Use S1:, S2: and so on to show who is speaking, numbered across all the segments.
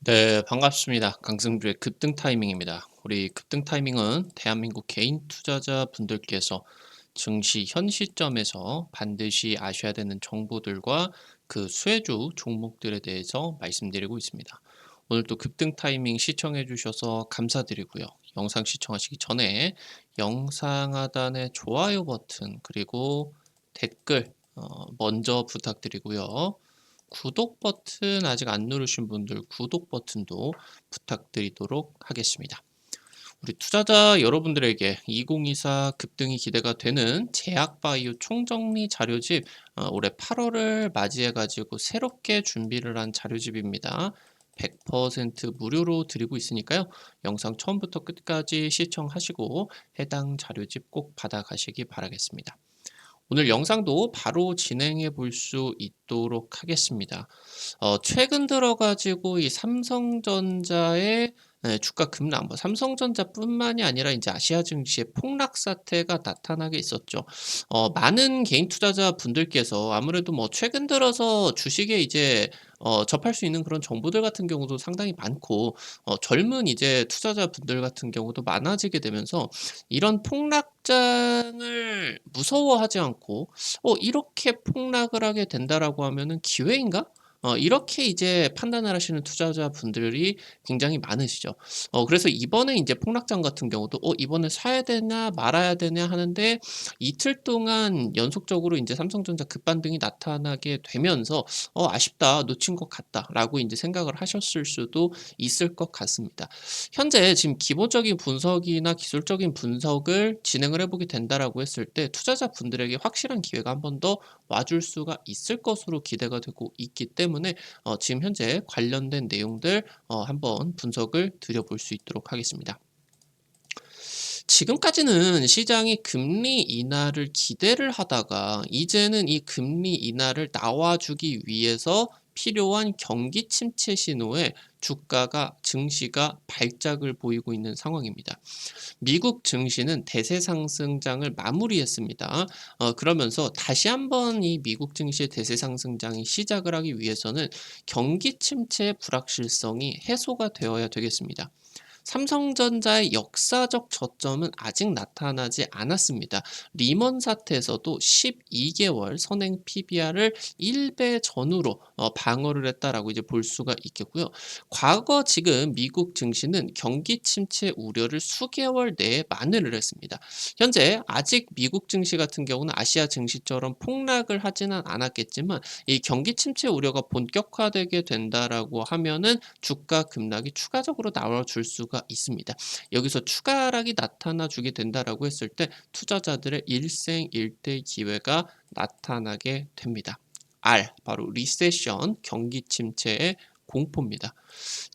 S1: 네, 반갑습니다. 강승주의 급등 타이밍입니다. 우리 급등 타이밍은 대한민국 개인 투자자 분들께서 증시 현 시점에서 반드시 아셔야 되는 정보들과 그 수혜주 종목들에 대해서 말씀드리고 있습니다. 오늘도 급등 타이밍 시청해 주셔서 감사드리고요. 영상 시청하시기 전에 영상 하단의 좋아요 버튼 그리고 댓글 먼저 부탁드리고요. 구독 버튼 아직 안 누르신 분들 구독 버튼도 부탁드리도록 하겠습니다. 우리 투자자 여러분들에게 2024 급등이 기대가 되는 제약바이오 총정리 자료집 올해 8월을 맞이해 가지고 새롭게 준비를 한 자료집입니다. 100% 무료로 드리고 있으니까요. 영상 처음부터 끝까지 시청하시고 해당 자료집 꼭 받아가시기 바라겠습니다. 오늘 영상도 바로 진행해 볼 수 있도록 하겠습니다. 최근 들어 가지고 이 삼성전자의 주가 급락, 뭐 삼성전자뿐만이 아니라 이제 아시아 증시의 폭락 사태가 나타나게 있었죠. 많은 개인 투자자 분들께서 아무래도 뭐 최근 들어서 주식에 이제 접할 수 있는 그런 정보들 같은 경우도 상당히 많고 젊은 이제 투자자 분들 같은 경우도 많아지게 되면서 이런 폭락장을 무서워하지 않고 '이렇게 폭락을 하게 된다.'라고 하면은 '기회인가?' 이렇게 이제 판단을 하시는 투자자분들이 굉장히 많으시죠. 그래서 이번에 인제 폭락장 같은 경우도 '이번에 사야 되나 말아야 되냐.' 하는데 이틀 동안 연속적으로 인제 삼성전자 급반등이 나타나게 되면서 '아쉽다. 놓친 것 같다.'라고 인제 생각을 하셨을 수도 있을 것 같습니다. 현재 지금 기본적인 분석이나 기술적인 분석을 진행을 해 보게 된다라고 했을 때 투자자분들에게 확실한 기회가 한 번 더 와줄 수가 있을 것으로 기대가 되고 있기 때문에 지금 현재 관련된 내용들 한번 분석을 드려볼 수 있도록 하겠습니다. 지금까지는 시장이 금리 인하를 기대를 하다가 이제는 이 금리 인하를 나와주기 위해서 필요한 경기 침체 신호에 주가가 증시가 발작을 보이고 있는 상황입니다. 미국 증시는 대세 상승장을 마무리했습니다. 그러면서 다시 한번 이 미국 증시의 대세 상승장이 시작을 하기 위해서는 경기 침체의 불확실성이 해소가 되어야 되겠습니다. 삼성전자의 역사적 저점은 아직 나타나지 않았습니다. 리먼 사태에서도 12개월 선행 PBR을 1배 전후로 방어를 했다라고 이제 볼 수가 있겠고요. 과거 지금 미국 증시는 경기 침체 우려를 수개월 내에 만회를 했습니다. 현재 아직 미국 증시 같은 경우는 아시아 증시처럼 폭락을 하지는 않았겠지만 이 경기 침체 우려가 본격화되게 된다라고 하면은 주가 급락이 추가적으로 나와줄 수가 있습니다. 여기서 추가 하락이 나타나 주게 된다라고 했을 때 투자자들의 일생일대 기회가 나타나게 됩니다. R 바로 리세션 경기 침체의 공포입니다.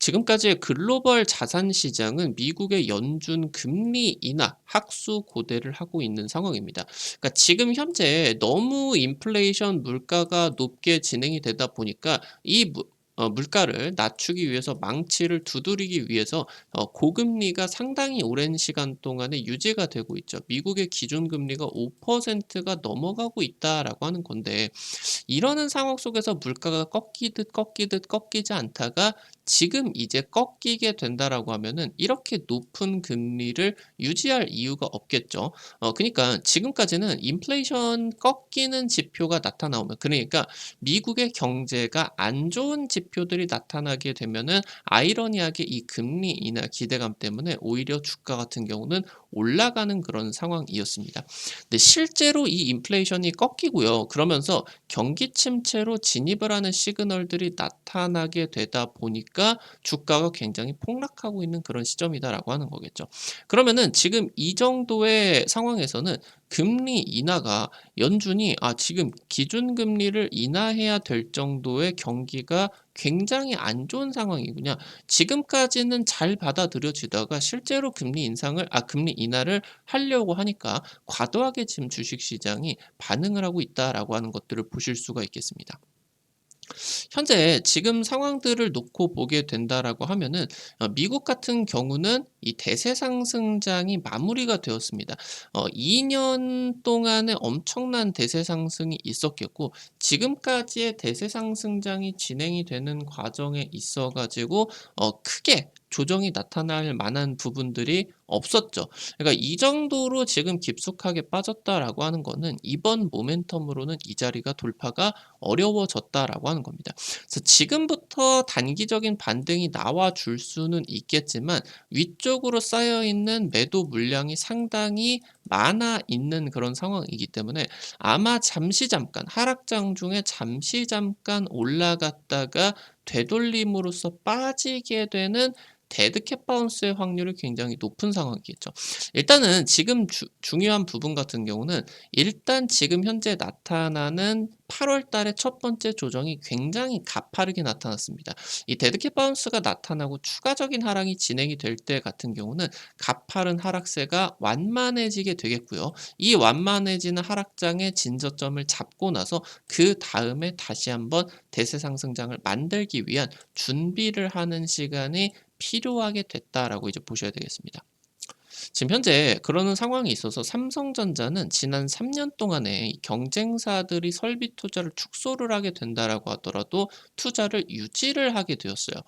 S1: 지금까지의 글로벌 자산 시장은 미국의 연준 금리 인하 학수 고대를 하고 있는 상황입니다. 그러니까 지금 현재 너무 인플레이션 물가가 높게 진행이 되다 보니까 이 물가를 낮추기 위해서 망치를 두드리기 위해서 고금리가 상당히 오랜 시간 동안에 유지가 되고 있죠. 미국의 기준금리가 5%가 넘어가고 있다라고 하는 건데 이러는 상황 속에서 물가가 꺾이듯 꺾이듯 꺾이지 않다가 지금 이제 꺾이게 된다라고 하면은 이렇게 높은 금리를 유지할 이유가 없겠죠. 그니까 지금까지는 인플레이션 꺾이는 지표가 나타나오면 그러니까 미국의 경제가 안 좋은 지표들이 나타나게 되면은 아이러니하게 이 금리 인하 기대감 때문에 오히려 주가 같은 경우는 올라가는 그런 상황이었습니다. 근데 실제로 이 인플레이션이 꺾이고요. 그러면서 경기 침체로 진입을 하는 시그널들이 나타나게 되다 보니까 주가가 굉장히 폭락하고 있는 그런 시점이다라고 하는 거겠죠. 그러면은 지금 이 정도의 상황에서는 금리 인하가 연준이 지금 기준금리를 인하해야 될 정도의 경기가 굉장히 안 좋은 상황이군요. 지금까지는 잘 받아들여지다가 실제로 금리 인하를 하려고 하니까 과도하게 지금 주식 시장이 반응을 하고 있다라고 하는 것들을 보실 수가 있겠습니다. 현재 지금 상황들을 놓고 보게 된다라고 하면은 미국 같은 경우는 이 대세 상승장이 마무리가 되었습니다. 2년 동안의 엄청난 대세 상승이 있었겠고 지금까지의 대세 상승장이 진행이 되는 과정에 있어 가지고 크게 조정이 나타날 만한 부분들이 없었죠. 그러니까 이 정도로 지금 깊숙하게 빠졌다라고 하는 거는 이번 모멘텀으로는 이 자리가 돌파가 어려워졌다라고 하는 겁니다. 그래서 지금부터 단기적인 반등이 나와 줄 수는 있겠지만 위쪽으로 쌓여 있는 매도 물량이 상당히 많아 있는 그런 상황이기 때문에 아마 잠시 잠깐 하락장 중에 잠시 잠깐 올라갔다가 되돌림으로써 빠지게 되는 데드캣 바운스의 확률이 굉장히 높은 상황이겠죠. 일단은 지금 중요한 부분 같은 경우는 일단 지금 현재 나타나는 8월 달의 첫 번째 조정이 굉장히 가파르게 나타났습니다. 이 데드캣 바운스가 나타나고 추가적인 하락이 진행이 될 때 같은 경우는 가파른 하락세가 완만해지게 되겠고요. 이 완만해지는 하락장의 진저점을 잡고 나서 그 다음에 다시 한번 대세 상승장을 만들기 위한 준비를 하는 시간이 필요하게 됐다라고 이제 보셔야 되겠습니다. 지금 현재 그러는 상황이 있어서 삼성전자는 지난 3년 동안에 이 경쟁사들이 설비 투자를 축소를 하게 된다라고 하더라도 투자를 유지를 하게 되었어요.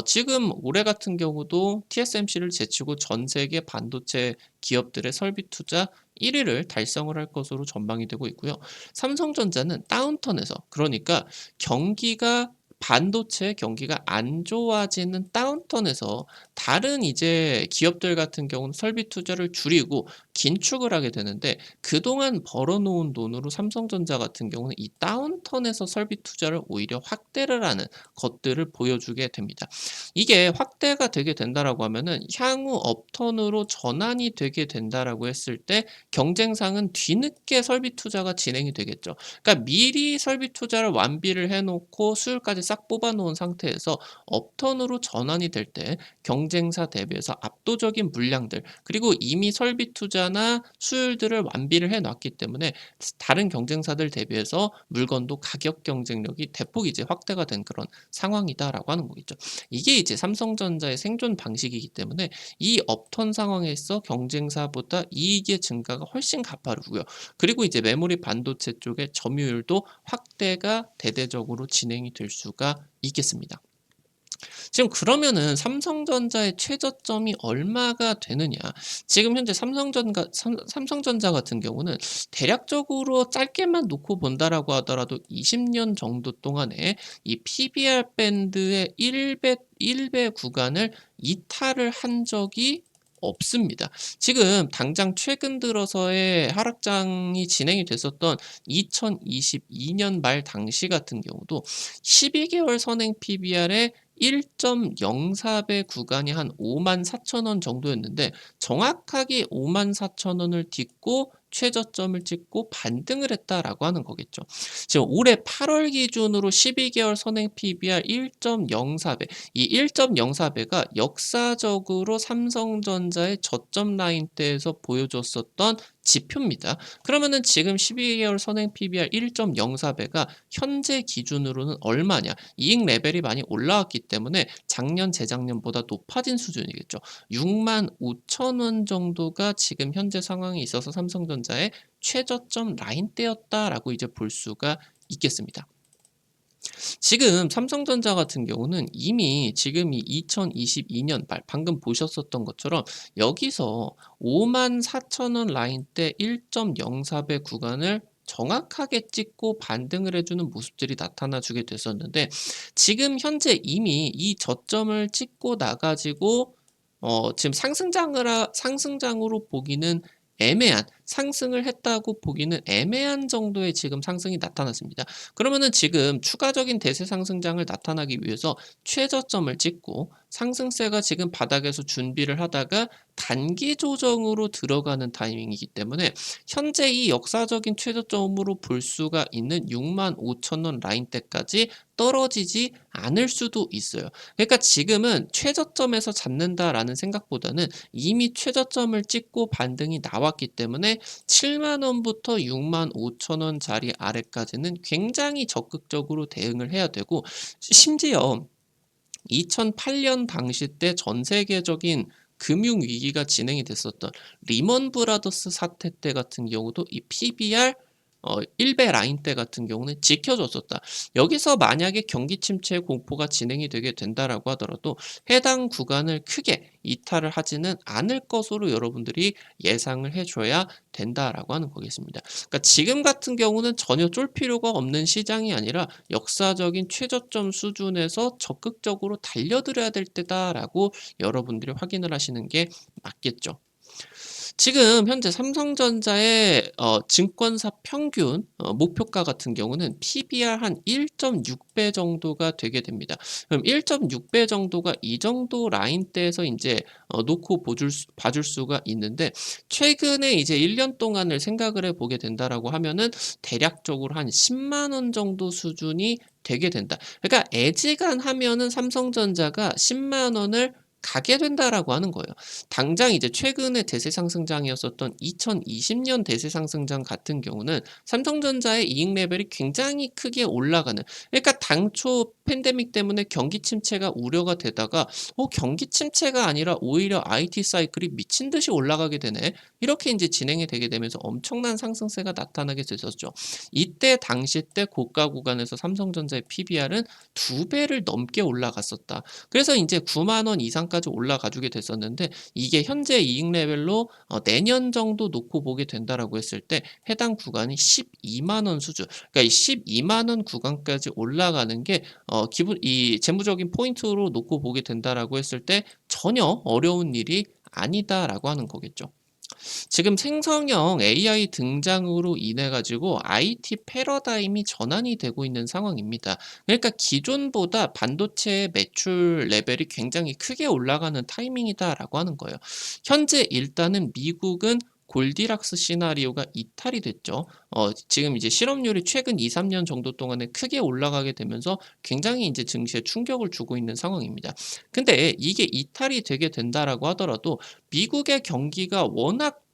S1: 지금 올해 같은 경우도 TSMC를 제치고 전 세계 반도체 기업들의 설비 투자 1위를 달성을 할 것으로 전망이 되고 있고요. 삼성전자는 다운턴에서 그러니까 경기가 반도체 경기가 안 좋아지는 다운턴에서 다른 이제 기업들 같은 경우는 설비 투자를 줄이고 긴축을 하게 되는데 그동안 벌어놓은 돈으로 삼성전자 같은 경우는 이 다운턴에서 설비 투자를 오히려 확대를 하는 것들을 보여주게 됩니다. 이게 확대가 되게 된다라고 하면은 향후 업턴으로 전환이 되게 된다라고 했을 때 경쟁상은 뒤늦게 설비 투자가 진행이 되겠죠. 그러니까 미리 설비 투자를 완비를 해놓고 수율까지 싹 뽑아놓은 상태에서 업턴으로 전환이 될 때 경쟁사 대비해서 압도적인 물량들 그리고 이미 설비 투자나 수율들을 완비를 해놨기 때문에 다른 경쟁사들 대비해서 물건도 가격 경쟁력이 대폭 이제 확대가 된 그런 상황이다라고 하는 거겠죠. 이게 이제 삼성전자의 생존 방식이기 때문에 이 업턴 상황에서 경쟁사보다 이익의 증가가 훨씬 가파르고요. 그리고 이제 메모리 반도체 쪽의 점유율도 확대가 대대적으로 진행이 될 수가 있겠습니다. 지금 그러면은 삼성전자의 최저점이 얼마가 되느냐? 지금 현재 삼성전자 같은 경우는 대략적으로 짧게만 놓고 본다라고 하더라도 20년 정도 동안에 이 PBR 밴드의 1배 구간을 이탈을 한 적이 없습니다. 지금 당장 최근 들어서의 하락장이 진행이 됐었던 2022년 말 당시 같은 경우도 12개월 선행 PBR의 1.04배 구간이 한 54,000원 정도였는데 정확하게 54,000원을 딛고 최저점을 찍고 반등을 했다라고 하는 거겠죠. 지금 올해 8월 기준으로 12개월 선행 PBR 1.04배, 이 1.04배가 역사적으로 삼성전자의 저점 라인대에서 보여줬었던 지표입니다. 그러면은 지금 12개월 선행 PBR 1.04배가 현재 기준으로는 얼마냐? 이익 레벨이 많이 올라왔기 때문에 작년, 재작년보다 높아진 수준이겠죠. 65,000원 정도가 지금 현재 상황에 있어서 삼성전자의 최저점 라인대였다라고 이제 볼 수가 있겠습니다. 지금 삼성전자 같은 경우는 이미 지금 이 2022년 말 방금 보셨었던 것처럼 여기서 54,000원 라인대 1.04배 구간을 정확하게 찍고 반등을 해주는 모습들이 나타나 주게 됐었는데 지금 현재 이미 이 저점을 찍고 나가지고 지금 상승장으로 보기는 애매한 상승을 했다고 보기는 애매한 정도의 지금 상승이 나타났습니다. 그러면은 지금 추가적인 대세 상승장을 나타나기 위해서 최저점을 찍고 상승세가 지금 바닥에서 준비를 하다가 단기 조정으로 들어가는 타이밍이기 때문에 현재 이 역사적인 최저점으로 볼 수가 있는 65,000원 라인대까지 떨어지지 않을 수도 있어요. 그러니까 지금은 최저점에서 잡는다라는 생각보다는 이미 최저점을 찍고 반등이 나왔기 때문에 7만 원부터 6만 5천 원짜리 아래까지는 굉장히 적극적으로 대응을 해야 되고, 심지어 2008년 당시 때 전 세계적인 금융 위기가 진행이 됐었던 리먼 브라더스 사태 때 같은 경우도 이 PBR 1배 라인 때 같은 경우는 지켜줬었다. 여기서 만약에 경기 침체 공포가 진행이 되게 된다라고 하더라도 해당 구간을 크게 이탈을 하지는 않을 것으로 여러분들이 예상을 해줘야 된다라고 하는 거겠습니다. 그러니까 지금 같은 경우는 전혀 쫄 필요가 없는 시장이 아니라 역사적인 최저점 수준에서 적극적으로 달려들어야 될 때다라고 여러분들이 확인을 하시는 게 맞겠죠. 지금 현재 삼성전자의 증권사 평균 목표가 같은 경우는 PBR 한 1.6배 정도가 되게 됩니다. 그럼 1.6배 정도가 이 정도 라인대에서 이제 놓고 봐줄 수가 있는데, 최근에 이제 1년 동안을 생각을 해보게 된다라고 하면은 대략적으로 한 10만 원 정도 수준이 되게 된다. 그러니까 애지간하면은 삼성전자가 10만 원을 가게 된다라고 하는 거예요. 당장 이제 최근에 대세 상승장이었었던 2020년 대세 상승장 같은 경우는 삼성전자의 이익 레벨이 굉장히 크게 올라가는, 그러니까 당초 팬데믹 때문에 경기 침체가 우려가 되다가 경기 침체가 아니라 오히려 IT 사이클이 미친 듯이 올라가게 되네, 이렇게 이제 진행이 되게 되면서 엄청난 상승세가 나타나게 됐었죠. 이때 당시 때 고가 구간에서 삼성전자의 PBR은 2배를 넘게 올라갔었다. 그래서 이제 9만 원 이상까지 올라가주게 됐었는데, 이게 현재 이익 레벨로 내년 정도 놓고 보게 된다라고 했을 때 해당 구간이 12만 원 수준. 그러니까 이 12만 원 구간까지 올라가는 게 기본 이 재무적인 포인트로 놓고 보게 된다라고 했을 때 전혀 어려운 일이 아니다라고 하는 거겠죠. 지금 생성형 AI 등장으로 인해 가지고 IT 패러다임이 전환이 되고 있는 상황입니다. 그러니까 기존보다 반도체 매출 레벨이 굉장히 크게 올라가는 타이밍이다라고 하는 거예요. 현재 일단은 미국은 골디락스 시나리오가 이탈이 됐죠. 지금 이제 실업률이 최근 2, 3년 정도 동안에 크게 올라가게 되면서 굉장히 이제 증시에 충격을 주고 있는 상황입니다. 근데 이게 이탈이 되게 된다라고 하더라도 미국의 경기가 워낙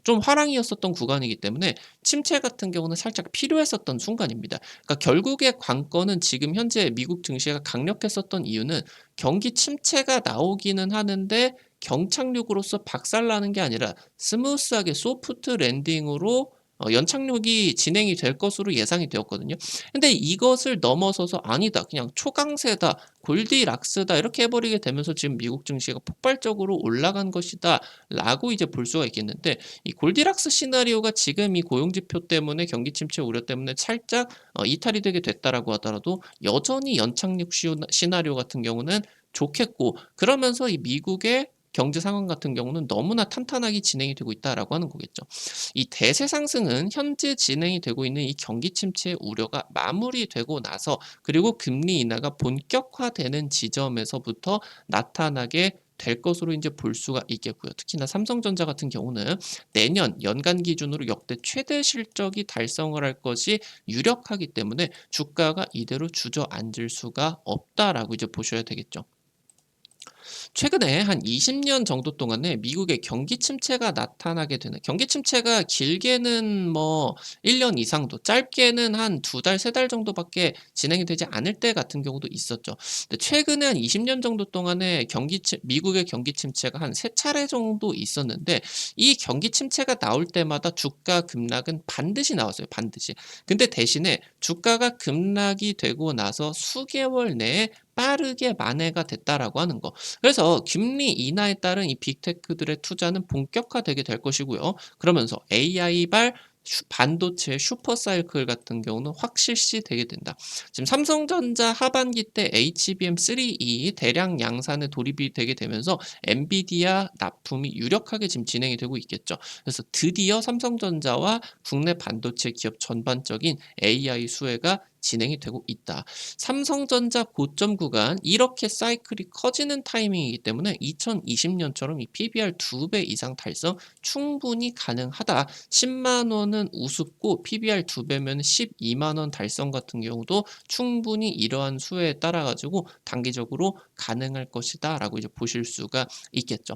S1: 좀 화랑이었었던 구간이기 때문에 침체 같은 경우는 살짝 필요했었던 순간입니다. 그러니까 결국에 관건은 지금 현재 미국 증시가 강력했었던 이유는 경기 침체가 나오기는 하는데 경착륙으로서 박살나는 게 아니라 스무스하게 소프트 랜딩으로 연착륙이 진행이 될 것으로 예상이 되었거든요. 근데 이것을 넘어서서 아니다, 그냥 초강세다, 골디락스다 이렇게 해버리게 되면서 지금 미국 증시가 폭발적으로 올라간 것이다 라고 이제 볼 수가 있겠는데, 이 골디락스 시나리오가 지금 이 고용지표 때문에 경기 침체 우려 때문에 살짝 이탈이 되게 됐다라고 하더라도 여전히 연착륙 시나리오 같은 경우는 좋겠고, 그러면서 이 미국의 경제 상황 같은 경우는 너무나 탄탄하게 진행이 되고 있다라고 하는 거겠죠. 이 대세 상승은 현재 진행이 되고 있는 이 경기 침체 우려가 마무리되고 나서, 그리고 금리 인하가 본격화되는 지점에서부터 나타나게 될 것으로 이제 볼 수가 있겠고요. 특히나 삼성전자 같은 경우는 내년 연간 기준으로 역대 최대 실적이 달성을 할 것이 유력하기 때문에 주가가 이대로 주저앉을 수가 없다라고 이제 보셔야 되겠죠. 최근에 한 20년 정도 동안에 미국의 경기 침체가 나타나게 되는, 경기 침체가 길게는 뭐 1년 이상도, 짧게는 한 2달, 3달 정도밖에 진행이 되지 않을 때 같은 경우도 있었죠. 근데 최근에 한 20년 정도 동안에 미국의 경기 침체가 한 3차례 정도 있었는데, 이 경기 침체가 나올 때마다 주가 급락은 반드시 나왔어요. 반드시. 근데 대신에 주가가 급락이 되고 나서 수개월 내에 빠르게 만회가 됐다라고 하는 거. 그래서 금리 인하에 따른 이 빅테크들의 투자는 본격화되게 될 것이고요. 그러면서 AI발 반도체 슈퍼사이클 같은 경우는 확 실시되게 된다. 지금 삼성전자 하반기 때 HBM3E 대량 양산에 돌입이 되게 되면서 엔비디아 납품이 유력하게 지금 진행이 되고 있겠죠. 그래서 드디어 삼성전자와 국내 반도체 기업 전반적인 AI 수혜가 진행이 되고 있다. 삼성전자 고점 구간, 이렇게 사이클이 커지는 타이밍이기 때문에 2020년처럼 이 PBR 2배 이상 달성 충분히 가능하다. 10만 원은 우습고 PBR 2배면 12만 원 달성 같은 경우도 충분히 이러한 수혜에 따라 가지고 단기적으로 가능할 것이다라고 이제 보실 수가 있겠죠.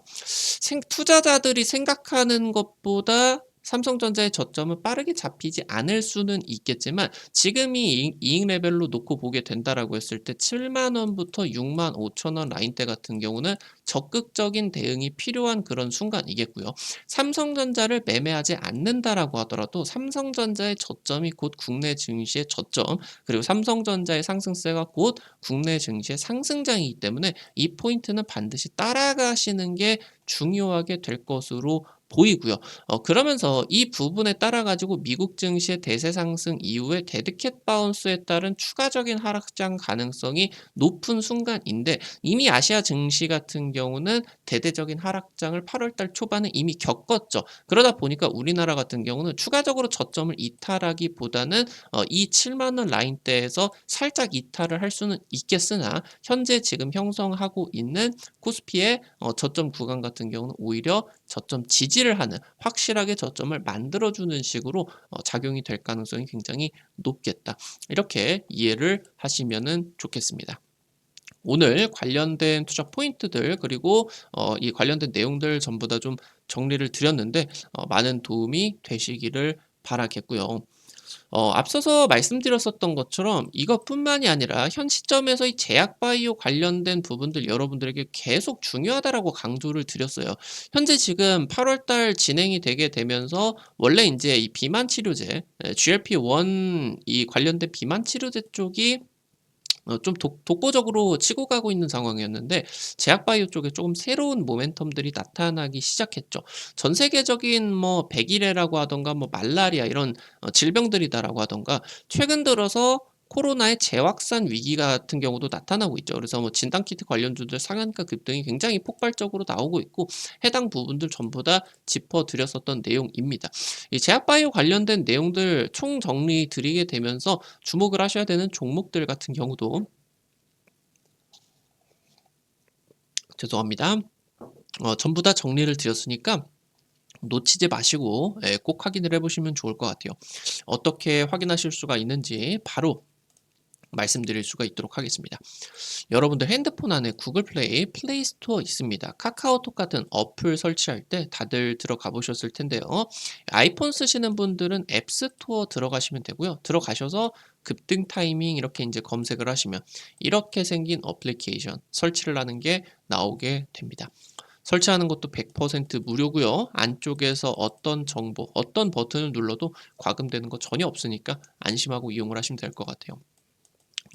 S1: 투자자들이 생각하는 것보다 삼성전자의 저점은 빠르게 잡히지 않을 수는 있겠지만 지금이 이익 레벨로 놓고 보게 된다라고 했을 때 7만 원부터 6만 5천 원 라인대 같은 경우는 적극적인 대응이 필요한 그런 순간이겠고요. 삼성전자를 매매하지 않는다라고 하더라도 삼성전자의 저점이 곧 국내 증시의 저점, 그리고 삼성전자의 상승세가 곧 국내 증시의 상승장이기 때문에 이 포인트는 반드시 따라가시는 게 중요하게 될 것으로 보이고요. 그러면서 이 부분에 따라 가지고 미국 증시의 대세 상승 이후에 데드캣 바운스에 따른 추가적인 하락장 가능성이 높은 순간인데, 이미 아시아 증시 같은 경우는 대대적인 하락장을 8월 달 초반에 이미 겪었죠. 그러다 보니까 우리나라 같은 경우는 추가적으로 저점을 이탈하기보다는 이 7만 원 라인대에서 살짝 이탈을 할 수는 있겠으나, 현재 지금 형성하고 있는 코스피의 저점 구간 같은 경우는 오히려 저점 지지를 하는, 확실하게 저점을 만들어주는 식으로 작용이 될 가능성이 굉장히 높겠다. 이렇게 이해를 하시면 좋겠습니다. 오늘 관련된 투자 포인트들, 그리고 이 관련된 내용들 전부 다 좀 정리를 드렸는데 많은 도움이 되시기를 바라겠고요. 앞서서 말씀드렸었던 것처럼 이것뿐만이 아니라 현 시점에서 이 제약바이오 관련된 부분들 여러분들에게 계속 중요하다라고 강조를 드렸어요. 현재 지금 8월 달 진행이 되게 되면서 원래 이제 이 비만 치료제, GLP-1 이 관련된 비만 치료제 쪽이 좀 독보적으로 치고 가고 있는 상황이었는데, 제약바이오 쪽에 조금 새로운 모멘텀들이 나타나기 시작했죠. 전 세계적인 뭐 백일해라고 하던가 뭐 말라리아 이런 질병들이다라고 하던가, 최근 들어서 코로나의 재확산 위기 같은 경우도 나타나고 있죠. 그래서 뭐 진단키트 관련주들 상한가 급등이 굉장히 폭발적으로 나오고 있고, 해당 부분들 전부 다 짚어드렸었던 내용입니다. 이 제약바이오 관련된 내용들 총 정리 드리게 되면서 주목을 하셔야 되는 종목들 같은 경우도, 죄송합니다. 전부 다 정리를 드렸으니까 놓치지 마시고 꼭 확인을 해보시면 좋을 것 같아요. 어떻게 확인하실 수가 있는지 바로 말씀드릴 수가 있도록 하겠습니다. 여러분들 핸드폰 안에 구글 플레이, 플레이 스토어 있습니다. 카카오톡 같은 어플 설치할 때 다들 들어가 보셨을 텐데요. 아이폰 쓰시는 분들은 앱 스토어 들어가시면 되고요. 들어가셔서 급등 타이밍 이렇게 이제 검색을 하시면 이렇게 생긴 어플리케이션 설치를 하는 게 나오게 됩니다. 설치하는 것도 100% 무료고요. 안쪽에서 어떤 정보, 어떤 버튼을 눌러도 과금되는 거 전혀 없으니까 안심하고 이용을 하시면 될 것 같아요.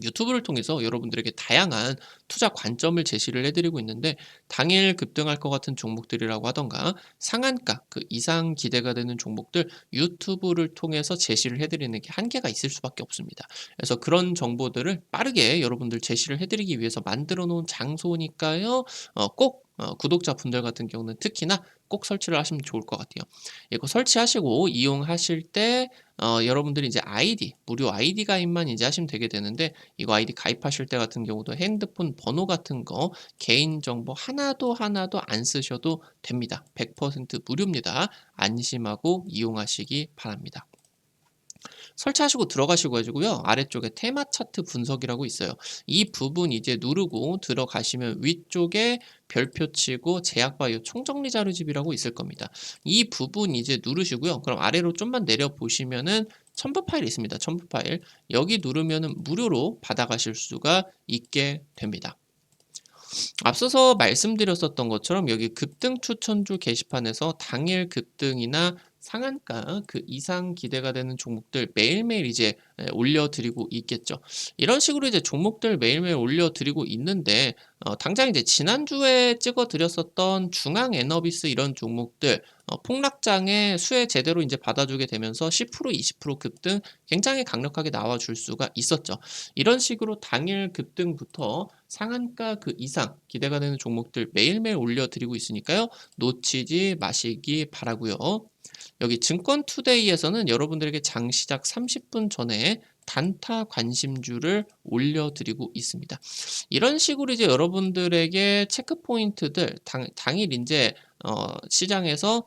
S1: 유튜브를 통해서 여러분들에게 다양한 투자 관점을 제시를 해드리고 있는데, 당일 급등할 것 같은 종목들이라고 하던가 상한가 그 이상 기대가 되는 종목들 유튜브를 통해서 제시를 해드리는 게 한계가 있을 수밖에 없습니다. 그래서 그런 정보들을 빠르게 여러분들 제시를 해드리기 위해서 만들어 놓은 장소니까요. 꼭 구독자분들 같은 경우는 특히나 꼭 설치를 하시면 좋을 것 같아요. 이거 설치하시고 이용하실 때 여러분들이 이제 아이디, 무료 아이디 가입만 이제 하시면 되게 되는데, 이거 아이디 가입하실 때 같은 경우도 핸드폰 번호 같은 거 개인정보 하나도 안 쓰셔도 됩니다. 100% 무료입니다. 안심하고 이용하시기 바랍니다. 설치하시고 들어가시고 가지고요. 아래쪽에 테마 차트 분석이라고 있어요. 이 부분 이제 누르고 들어가시면 위쪽에 별표 치고 제약바이오 총정리 자료집이라고 있을 겁니다. 이 부분 이제 누르시고요. 그럼 아래로 좀만 내려 보시면은 첨부 파일 있습니다. 첨부 파일. 여기 누르면은 무료로 받아가실 수가 있게 됩니다. 앞서서 말씀드렸었던 것처럼 여기 급등 추천주 게시판에서 당일 급등이나 상한가 그 이상 기대가 되는 종목들 매일매일 이제 올려드리고 있겠죠. 이런 식으로 이제 종목들 매일매일 올려드리고 있는데, 당장 이제 지난주에 찍어드렸었던 중앙에너비스 이런 종목들 폭락장에 수혜 제대로 이제 받아주게 되면서 10% 20% 급등 굉장히 강력하게 나와줄 수가 있었죠. 이런 식으로 당일 급등부터 상한가 그 이상 기대가 되는 종목들 매일매일 올려드리고 있으니까요. 놓치지 마시기 바라고요. 여기 증권투데이에서는 여러분들에게 장 시작 30분 전에 단타 관심주를 올려드리고 있습니다. 이런 식으로 이제 여러분들에게 체크 포인트들 당일 이제 시장에서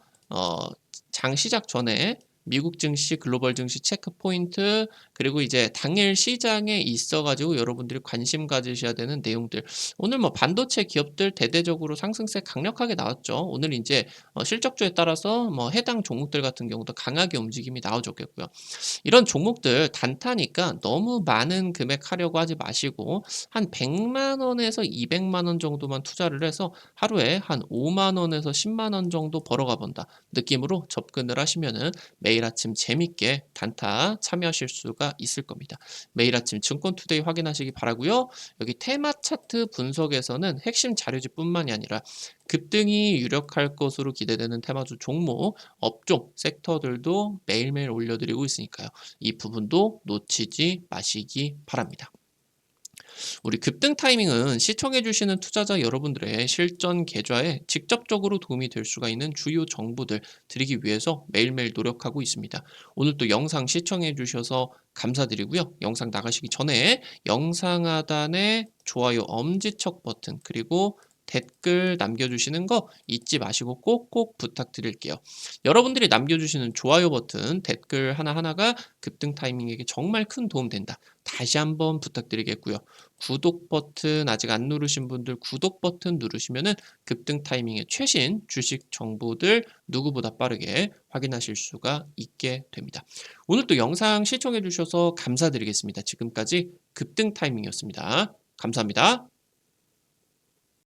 S1: 장 시작 전에 미국 증시, 글로벌 증시 체크 포인트, 그리고 이제 당일 시장에 있어 가지고 여러분들이 관심 가지셔야 되는 내용들. 오늘 뭐 반도체 기업들 대대적으로 상승세 강력하게 나왔죠. 오늘 인제 실적주에 따라서 뭐 해당 종목들 같은 경우도 강하게 움직임이 나와줬겠고요. 이런 종목들 단타니까 너무 많은 금액 하려고 하지 마시고 한 100만 원에서 200만 원 정도만 투자를 해서 하루에 한 5만 원에서 10만 원 정도 벌어가 본다 느낌으로 접근을 하시면은 매일 아침 재밌게 단타 참여하실 수가 있을 겁니다. 매일 아침 증권투데이 확인하시기 바라고요. 여기 테마 차트 분석에서는 핵심 자료집뿐만이 아니라 급등이 유력할 것으로 기대되는 테마주 종목, 업종, 섹터들도 매일매일 올려드리고 있으니까요. 이 부분도 놓치지 마시기 바랍니다. 우리 급등 타이밍은 시청해주시는 투자자 여러분들의 실전 계좌에 직접적으로 도움이 될 수가 있는 주요 정보들 드리기 위해서 매일매일 노력하고 있습니다. 오늘도 영상 시청해주셔서 감사드리고요. 영상 나가시기 전에 영상 하단에 좋아요 엄지척 버튼 그리고 댓글 남겨주시는 거 잊지 마시고 꼭꼭 부탁드릴게요. 여러분들이 남겨주시는 좋아요 버튼, 댓글 하나하나가 급등 타이밍에게 정말 큰 도움 된다. 다시 한번 부탁드리겠고요. 구독 버튼 아직 안 누르신 분들 구독 버튼 누르시면은 급등 타이밍의 최신 주식 정보들 누구보다 빠르게 확인하실 수가 있게 됩니다. 오늘 또 영상 시청해 주셔서 감사드리겠습니다. 지금까지 급등 타이밍이었습니다. 감사합니다.